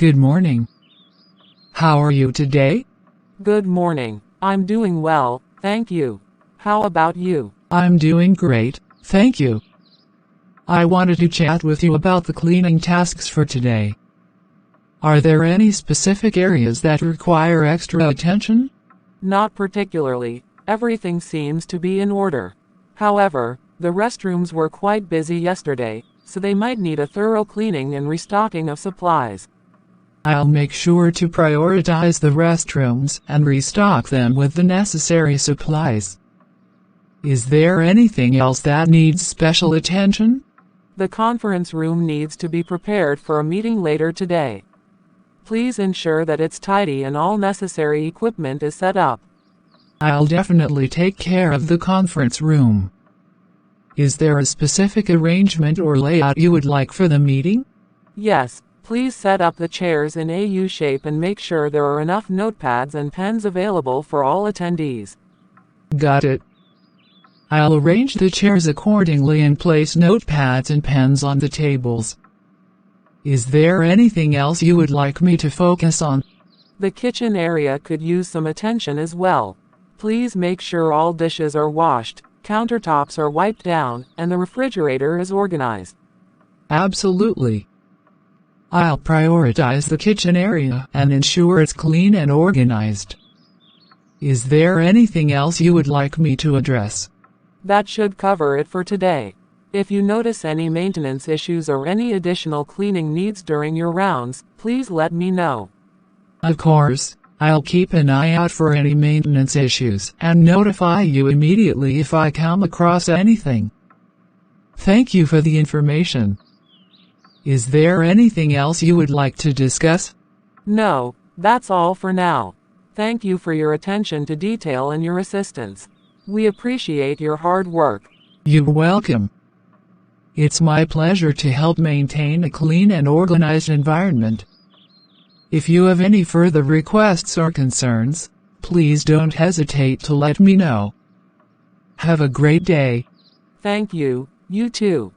Good morning. How are you today? Good morning. I'm doing well, thank you. How about you? I'm doing great, thank you. I wanted to chat with you about the cleaning tasks for today. Are there any specific areas that require extra attention? Not particularly. Everything seems to be in order. However, the restrooms were quite busy yesterday, so they might need a thorough cleaning and restocking of supplies. I'll make sure to prioritize the restrooms and restock them with the necessary supplies. Is there anything else that needs special attention? The conference room needs to be prepared for a meeting later today. Please ensure that it's tidy and all necessary equipment is set up. I'll definitely take care of the conference room. Is there a specific arrangement or layout you would like for the meeting? Yes, please set up the chairs in a U shape and make sure there are enough notepads and pens available for all attendees. Got it. I'll arrange the chairs accordingly and place notepads and pens on the tables. Is there anything else you would like me to focus on? The kitchen area could use some attention as well. Please make sure all dishes are washed, countertops are wiped down, and the refrigerator is organized. Absolutely. I'll prioritize the kitchen area and ensure it's clean and organized. Is there anything else you would like me to address? That should cover it for today. If you notice any maintenance issues or any additional cleaning needs during your rounds, please let me know. Of course, I'll keep an eye out for any maintenance issues and notify you immediately if I come across anything. Thank you for the information. Is there anything else you would like to discuss? No, that's all for now. Thank you for your attention to detail and your assistance. We appreciate your hard work. You're welcome. It's my pleasure to help maintain a clean and organized environment. If you have any further requests or concerns, please don't hesitate to let me know. Have a great day. Thank you, you too.